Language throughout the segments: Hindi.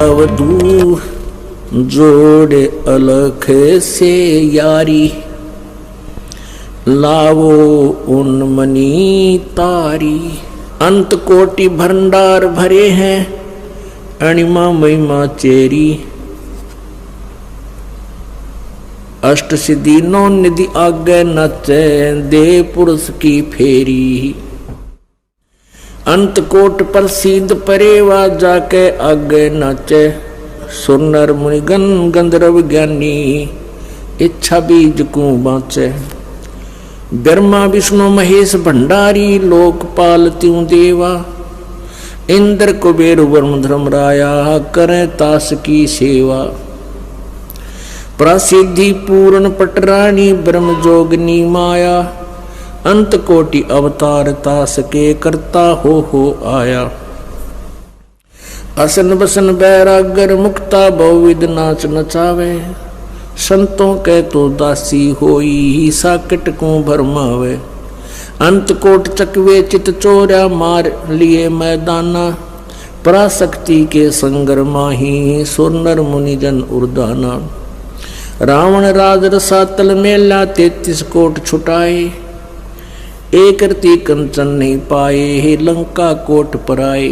अवधू जोड़े अलख से यारी, लावो उन्मनी तारी। अंत कोटि भंडार भरे हैं, अणिमा महिमा चेरी। अष्ट सिद्धि नौ निधि आगे नचे, दे पुरुष की फेरी। अंत कोट प्रसिद्ध परेवा, जाके आगे नाचे। सुनर मुनिगण गंधर्व ज्ञानी, इच्छा बीज को बाँचे। ब्रह्मा विष्णु महेश भंडारी, लोकपाल त्यों देवा। इंद्र कुबेर वरुण धर्मराया, करें तास की सेवा। प्रसिद्धि पूर्ण पटरानी, ब्रह्म जोगनी माया। अंत कोटि अवतार तास के, करता हो आया। असन बसन बैरागर मुक्ता, बहुविध नाच नचावे। संतों के तो दासी होई, साकट को भरमावे। अंत कोट चकवे चित चोरा, मार लिए मैदाना। पराशक्ति के संगर माही, सुरनर मुनिजन उर्दाना। रावण राज रसातल मेला, 33 कोट छुटाए। एक रति कंचन नहीं पाए, लंका कोट पराए।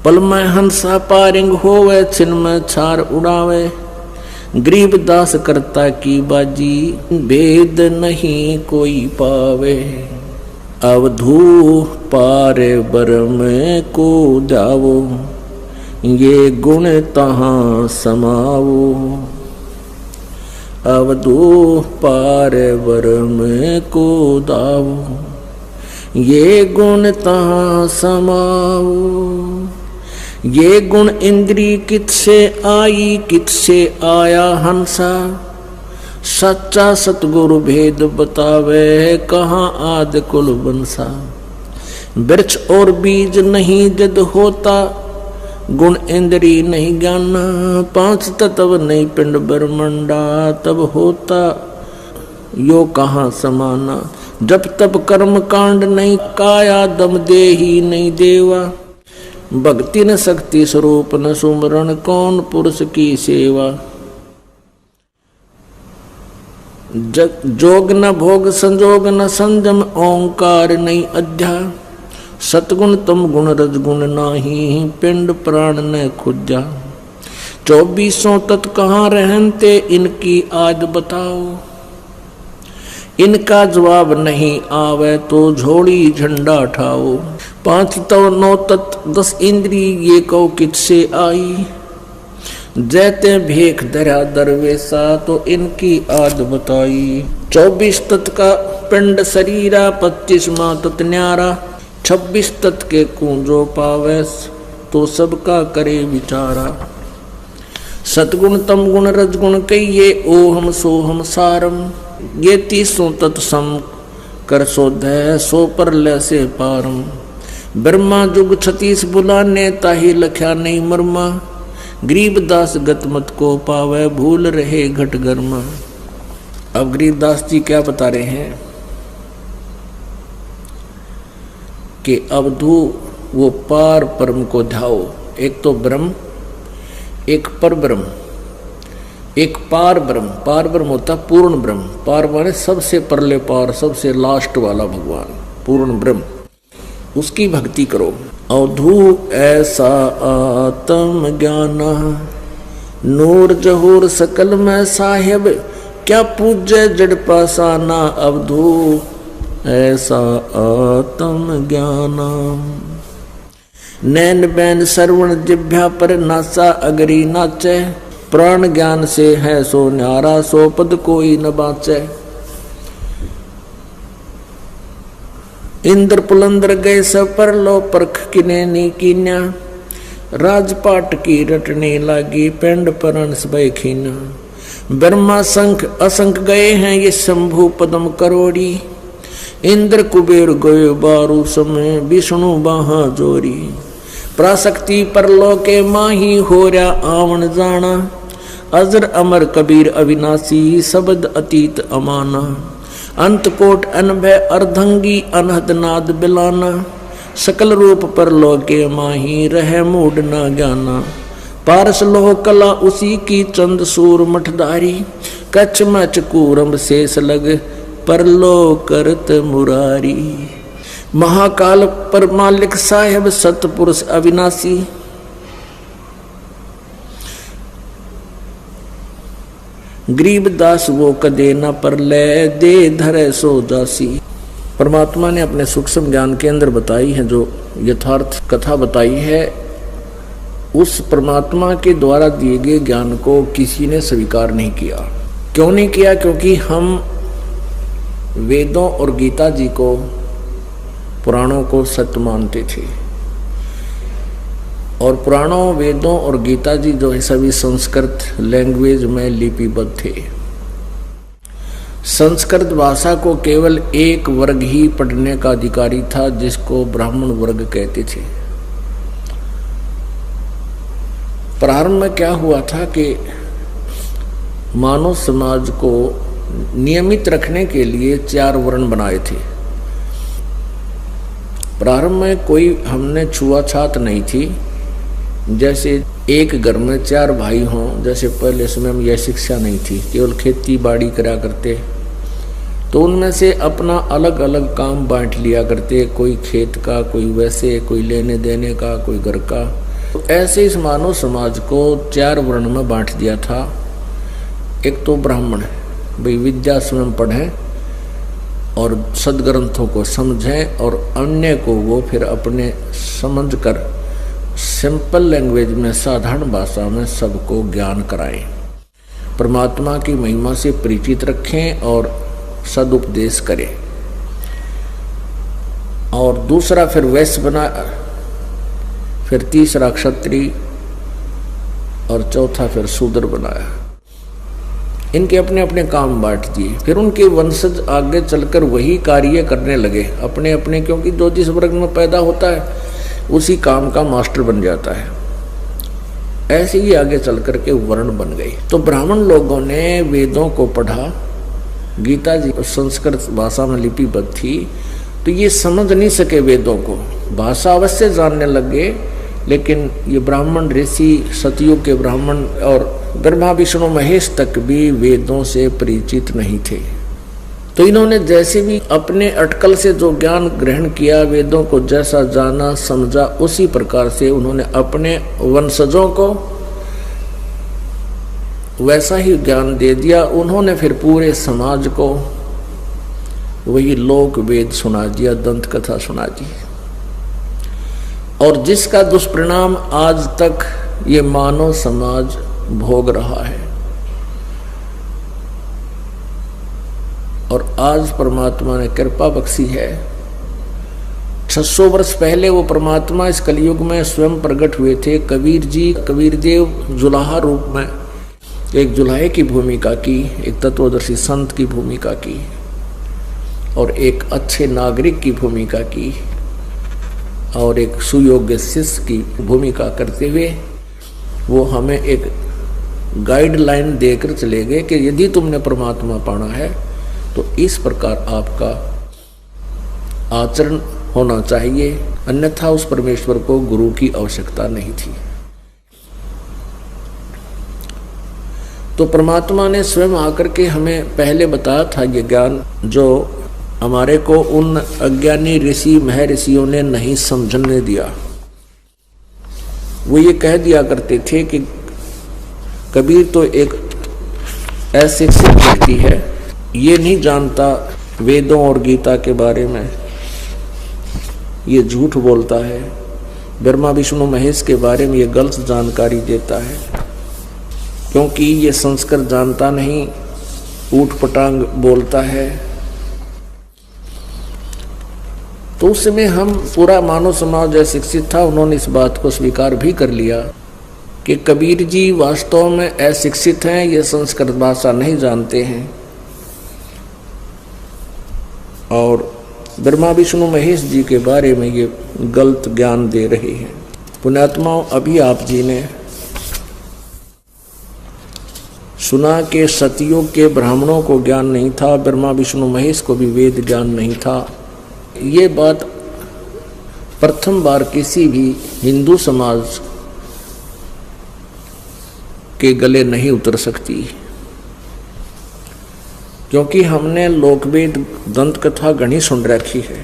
पल में हंसा पारिंग होवे, छिन में छार उड़ावे। गरीब दास करता की बाजी, भेद नहीं कोई पावे। अवधू पार बरम को जावो, ये गुण तहाँ समावो। अवधू पार बरम को दावो, ये गुण तहाँ समाओ। ये गुण इंद्री कित से आई, कित से आया हंसा। सच्चा सतगुरु भेद बतावे, कहाँ आदि कुल बंसा। वृक्ष और बीज नहीं जद होता, गुण इंद्री नहीं ज्ञाना। 5 तत्व नहीं पिंड ब्रह्मंडा, तब होता यो कहाँ समाना। जब तब कर्म कांड नहीं काया, दम दे ही नहीं देवा। भक्ति न शक्ति स्वरूप न सुमरण, कौन पुरुष की सेवा। जोग न भोग संजोग न संजम, ओंकार नहीं अध्याय। सतगुण तम गुण रजगुण नाही, पिंड प्राण न खुजा। 24 तत् कहाँ रहते, इनकी आज बताओ। इनका जवाब नहीं आवे, तो झोड़ी झंडा ठाओ। 5 तव 9 तत् 10 इंद्री, ये कौ कित से आई। जैते भेख धरा दरवेसा, तो इनकी आद बताई। 24 तत् का पिंड शरीरा, 25वां तत् न्यारा। 26 तत् के कुंजो पावे, तो सबका करे विचारा। सतगुण तम गुण रजगुण कहिए, ओहम सोहम सारम। ये 30 तत् सम कर सोधै, सो पर ले से पारम। ब्रह्मा जुग 36 बुलाने, ताही लख्या नहीं मरमा। गरीबदास गतमत को पावे, भूल रहे घट गर्मा। अब गरीबदास जी क्या बता रहे हैं कि अवधू वो पार परम को ध्याओ। एक तो ब्रह्म, एक पर ब्रह्म, एक पार ब्रह्म। पार ब्रह्म होता पूर्ण ब्रह्म। पार माने सबसे परले पार, सबसे लास्ट वाला भगवान, पूर्ण ब्रह्म। उसकी भक्ति करो। अवधू ऐसा आत्म ज्ञाना, नूर जहूर सकल में साहिब। क्या पूज्य जड़ पासाना, अवधू ऐसा आत्म ज्ञाना। नैन बैन श्रवण जिभ्या पर नासा, अगरी नाचे। प्राण ज्ञान से है सो न्यारा, सो पद कोई न बाचे। इंद्र पुलंदर गए सब पर लो, परख किने नी कीन्या। राजपाट की रटने लागी, पेंड परण सबय खीना। ब्रह्मा संख असंख गए हैं, ये शंभु पदम करोड़ी। इंद्र कुबेर गए 12 समय, विष्णु बाहा जोरी। प्राशक्ति परलोके माही, हो रहा आवन जाना। अजर अमर कबीर अविनाशी, शब्द अतीत अमाना। अंत कोट अनभय अर्धंगी, अनहद नाद बिलाना। सकल रूप परलोके माही, रह मूड न ज्ञाना। पारस लोह कला उसी की चंद सूर मठधारी, कच्छ मच कूरम शेष लग परलो करत मुरारी। महाकाल पर मालिक साहेब सतपुरुष अविनाशी, गरीब दास वो कदे न पर ले दे धरे सो दासी। परमात्मा ने अपने सूक्ष्म ज्ञान के अंदर बताई है, जो यथार्थ कथा बताई है, उस परमात्मा के द्वारा दिए गए ज्ञान को किसी ने स्वीकार नहीं किया। क्यों नहीं किया? क्योंकि हम वेदों और गीता जी को, पुराणों को सत्य मानते थे, और पुराणों, वेदों और गीता जी जो है सभी संस्कृत लैंग्वेज में लिपिबद्ध थे। संस्कृत भाषा को केवल एक वर्ग ही पढ़ने का अधिकारी था, जिसको ब्राह्मण वर्ग कहते थे। प्रारंभ में क्या हुआ था कि मानव समाज को नियमित रखने के लिए 4 वर्ण बनाए थे। प्रारंभ में कोई हमने छुआछात नहीं थी, जैसे एक घर में 4 भाई हों, जैसे पहले समय में यह शिक्षा नहीं थी, केवल खेती बाड़ी करा करते, तो उनमें से अपना अलग अलग काम बांट लिया करते, कोई खेत का, कोई वैसे, कोई लेने देने का, कोई घर का। तो ऐसे इस मानव समाज को 4 वर्ण में बांट दिया था। एक तो ब्राह्मण, भाई विद्या स्वयं पढ़ें और सदग्रंथों को समझें, और अन्य को वो फिर अपने समझ कर सिंपल लैंग्वेज में, साधारण भाषा में सबको ज्ञान कराएं, परमात्मा की महिमा से परिचित रखें और सदुपदेश करें। और दूसरा फिर वैश्य बना, फिर तीसरा क्षत्रिय, और चौथा फिर शूद्र बनाया। इनके अपने अपने काम बांट दिए। फिर उनके वंशज आगे चलकर वही कार्य करने लगे अपने अपने, क्योंकि जो जिस वर्ग में पैदा होता है उसी काम का मास्टर बन जाता है। ऐसे ही आगे चल करके वर्ण बन गए। तो ब्राह्मण लोगों ने वेदों को पढ़ा, गीता जी संस्कृत भाषा में लिपिबद्ध थी, तो ये समझ नहीं सके वेदों को, भाषा अवश्य जानने लगे, लेकिन ये ब्राह्मण ऋषि, सतयुग के ब्राह्मण और ब्रह्मा विष्णु महेश तक भी वेदों से परिचित नहीं थे। तो इन्होंने जैसे भी अपने अटकल से जो ज्ञान ग्रहण किया, वेदों को जैसा जाना समझा, उसी प्रकार से उन्होंने अपने वंशजों को वैसा ही ज्ञान दे दिया। उन्होंने फिर पूरे समाज को वही लोक वेद सुना दिया, दंत कथा सुना दी, और जिसका दुष्परिणाम आज तक ये मानव समाज भोग रहा है। और आज परमात्मा ने कृपा बख्शी है। 600 वर्ष पहले वो परमात्मा इस कलयुग में स्वयं प्रकट हुए थे। कबीर जी, कबीर देव जुलाहा रूप में एक जुलाहे की भूमिका की, एक तत्वदर्शी संत की भूमिका की, और एक अच्छे नागरिक की भूमिका की, और एक सुयोग्य शिष्य की भूमिका करते हुए वो हमें एक गाइडलाइन देकर चले गए कि यदि तुमने परमात्मा पाना है तो इस प्रकार आपका आचरण होना चाहिए, अन्यथा उस परमेश्वर को गुरु की आवश्यकता नहीं थी। तो परमात्मा ने स्वयं आकर के हमें पहले बताया था ये ज्ञान, जो हमारे को उन अज्ञानी ऋषि महर्षियों ने नहीं समझने दिया। वो ये कह दिया करते थे कि कबीर तो एक ऐसे व्यक्ति है, ये नहीं जानता वेदों और गीता के बारे में, ये झूठ बोलता है, ब्रह्मा विष्णु महेश के बारे में ये गलत जानकारी देता है, क्योंकि ये संस्कृत जानता नहीं, ऊट पटांग बोलता है। तो उस समय हम पूरा मानव समाज जो शिक्षित था, उन्होंने इस बात को स्वीकार भी कर लिया कि कबीर जी वास्तव में अशिक्षित हैं, ये संस्कृत भाषा नहीं जानते हैं और ब्रह्मा विष्णु महेश जी के बारे में ये गलत ज्ञान दे रहे हैं। पुण्यात्माओं, अभी आप जी ने सुना कि सतयुग के ब्राह्मणों को ज्ञान नहीं था, ब्रह्मा विष्णु महेश को भी वेद ज्ञान नहीं था। ये बात प्रथम बार किसी भी हिंदू समाज के गले नहीं उतर सकती, क्योंकि हमने लोकवेद दंत कथा घनी सुन रखी है।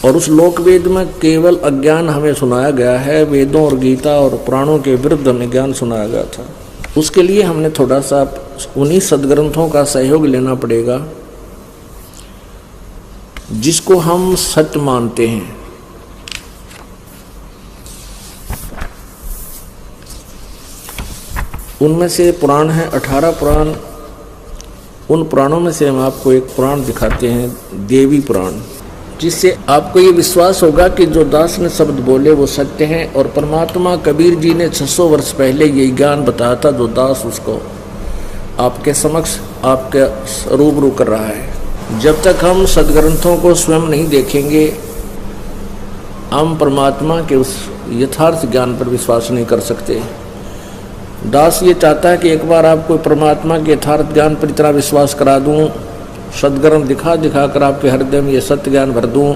और उस लोकवेद में केवल अज्ञान हमें सुनाया गया है, वेदों और गीता और पुराणों के विरुद्ध हमें ज्ञान सुनाया गया था। उसके लिए हमने थोड़ा सा उन्हीं सदग्रंथों का सहयोग लेना पड़ेगा जिसको हम सत्य मानते हैं। उनमें से पुराण है 18 पुराण। उन पुराणों में से हम आपको एक पुराण दिखाते हैं, देवी पुराण, जिससे आपको ये विश्वास होगा कि जो दास ने शब्द बोले वो सत्य हैं। और परमात्मा कबीर जी ने 600 वर्ष पहले ये ज्ञान बताया था, जो दास उसको आपके समक्ष आपके रूबरू कर रहा है। जब तक हम सदग्रंथों को स्वयं नहीं देखेंगे, हम परमात्मा के उस यथार्थ ज्ञान पर विश्वास नहीं कर सकते। दास ये चाहता है कि एक बार आपको परमात्मा के यथार्थ ज्ञान पर इतना विश्वास करा दूं, सदग्रंथ दिखा दिखा कर आपके हृदय में ये सत्य ज्ञान भर दूं